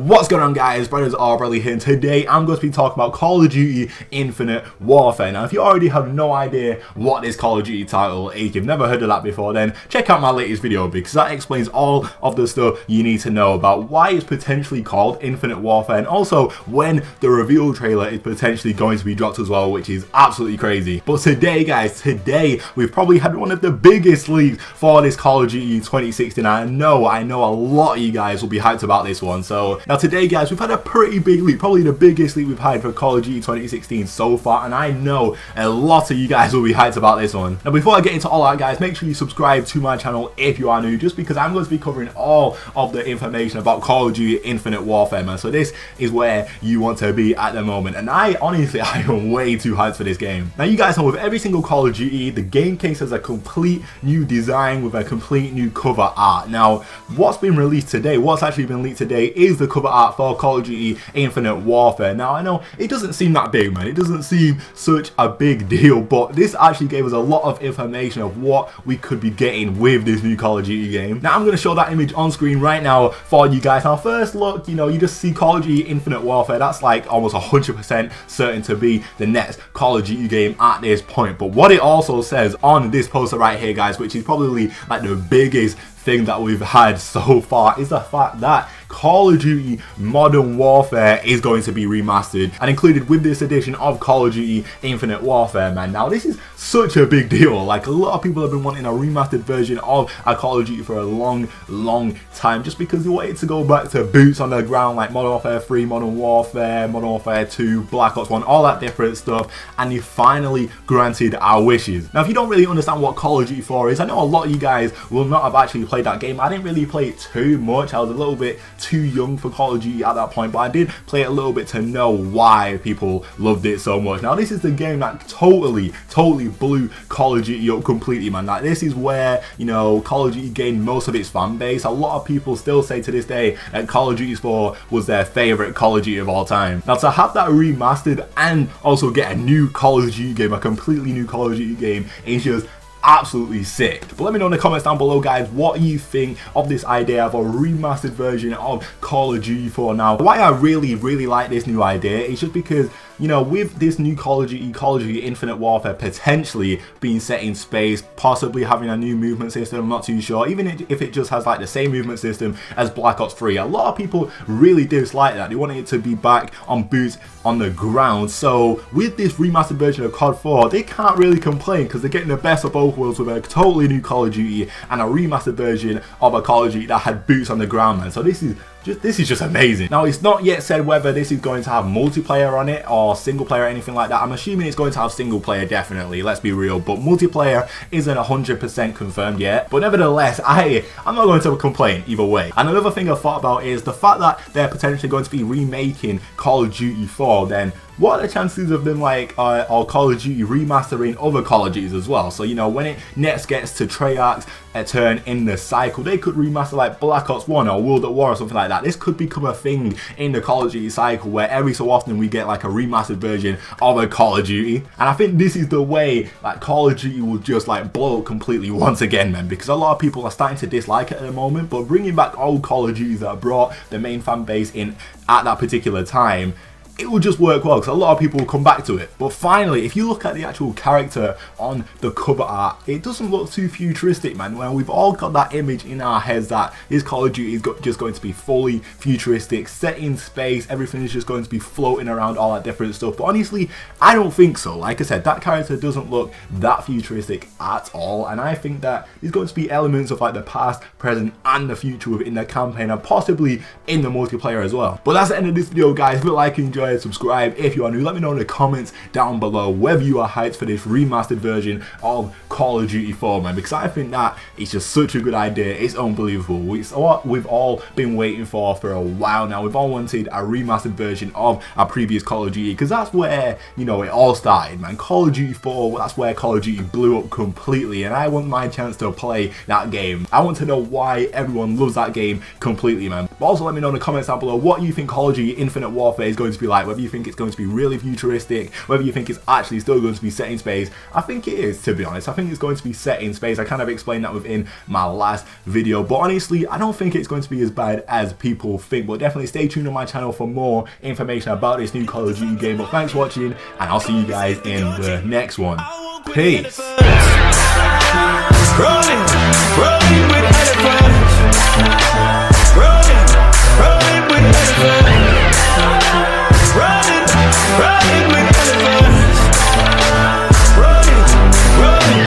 What's going on, guys? Braderz are here, and today I'm going to be talking about Call of Duty Infinite Warfare. Now, if you already have no idea what this Call of Duty title is, you've never heard of that before, then check out my latest video because that explains all of the stuff you need to know about why it's potentially called Infinite Warfare, and also when the reveal trailer is potentially going to be dropped as well, which is absolutely crazy. But today, guys, we've probably had one of the biggest leaks for this Call of Duty 2016. I know a lot of you guys will be hyped about this one. So now today, guys, we've had a pretty big leak, probably the biggest leak we've had for Call of Duty 2016 so far, and I know a lot of you guys will be hyped about this one. Now, before I get into all that, guys, make sure you subscribe to my channel if you are new, just because I'm going to be covering all of the information about Call of Duty Infinite Warfare, man. So this is where you want to be at the moment, and I am way too hyped for this game. Now, you guys know with every single Call of Duty, the game case has a complete new design with a complete new cover art. Now, what's been released today, what's actually been leaked today, is the cover art for Call of Duty Infinite Warfare. Now, I know it doesn't seem that big, man. It doesn't seem such a big deal, but this actually gave us a lot of information of what we could be getting with this new Call of Duty game. Now, I'm going to show that image on screen right now for you guys. Now, first look, you just see Call of Duty Infinite Warfare. That's like almost 100% certain to be the next Call of Duty game at this point. But what it also says on this poster right here, guys, which is probably like the biggest thing that we've had so far, is the fact that Call of Duty Modern Warfare is going to be remastered and included with this edition of Call of Duty Infinite Warfare, man. Now, this is such a big deal. Like, a lot of people have been wanting a remastered version of a Call of Duty for a long time, just because they wanted to go back to boots on the ground, like Modern Warfare 3, Modern Warfare 2, Black Ops 1, all that different stuff, and they finally granted our wishes. Now, if you don't really understand what Call of Duty 4 is, I know a lot of you guys will not have actually played that game. I didn't really play it too much. I was a little bit too young for Call of Duty at that point, but I did play it a little bit to know why people loved it so much. Now, this is the game that totally blew Call of Duty up completely, man. Like, this is where, Call of Duty gained most of its fan base. A lot of people still say to this day that Call of Duty 4 was their favorite Call of Duty of all time. Now, to have that remastered and also get a new Call of Duty game, a completely new Call of Duty game, is just absolutely sick. But let me know in the comments down below, guys, what you think of this idea of a remastered version of Call of Duty 4. Now, why I really like this new idea is just because, with this new Call of Duty Infinite Warfare potentially being set in space, possibly having a new movement system, I'm not too sure, even if it just has like the same movement system as Black Ops 3. A lot of people really dislike that. They wanted it to be back on boots on the ground. So with this remastered version of COD 4, they can't really complain because they're getting the best of both worlds with a totally new Call of Duty and a remastered version of a Call of Duty that had boots on the ground, man. So this is just amazing. Now, it's not yet said whether this is going to have multiplayer on it or single player or anything like that. I'm assuming it's going to have single player, definitely, let's be real, but multiplayer isn't 100% confirmed yet. But nevertheless, I'm not going to complain either way. And another thing I thought about is the fact that they're potentially going to be remaking Call of Duty 4, then what are the chances of them or Call of Duty remastering other Call of Duties as well? So, when it next gets to Treyarch's turn in the cycle, they could remaster like Black Ops 1 or World at War or something like that. This could become a thing in the Call of Duty cycle where every so often we get like a remastered version of a Call of Duty. And I think this is the way like Call of Duty will just like blow up completely once again, man, because a lot of people are starting to dislike it at the moment, but bringing back old Call of Duties that brought the main fan base in at that particular time, it will just work well because a lot of people will come back to it. But finally, if you look at the actual character on the cover art, it doesn't look too futuristic, man. When we've all got that image in our heads that this Call of Duty is just going to be fully futuristic, set in space, everything is just going to be floating around, all that different stuff. But honestly, I don't think so. Like I said, that character doesn't look that futuristic at all, and I think that there's going to be elements of like the past, present, and the future within the campaign, and possibly in the multiplayer as well. But that's the end of this video, guys. If you like and enjoy, subscribe if you are new. Let me know in the comments down below whether you are hyped for this remastered version of Call of Duty 4, man, because I think that it's just such a good idea. It's unbelievable. It's what we've all been waiting for a while now. We've all wanted a remastered version of our previous Call of Duty because that's where, it all started, man. Call of Duty 4, that's where Call of Duty blew up completely, and I want my chance to play that game. I want to know why everyone loves that game completely, man. But also let me know in the comments down below what you think Call of Duty Infinite Warfare is going to be like, whether you think it's going to be really futuristic, whether you think it's actually still going to be set in space. I think it is, to be honest. I think it's going to be set in space. I kind of explained that within my last video, but honestly, I don't think it's going to be as bad as people think. But definitely stay tuned on my channel for more information about this new Call of Duty game. But thanks for watching, and I'll see you guys in the next one. Peace. Rolling with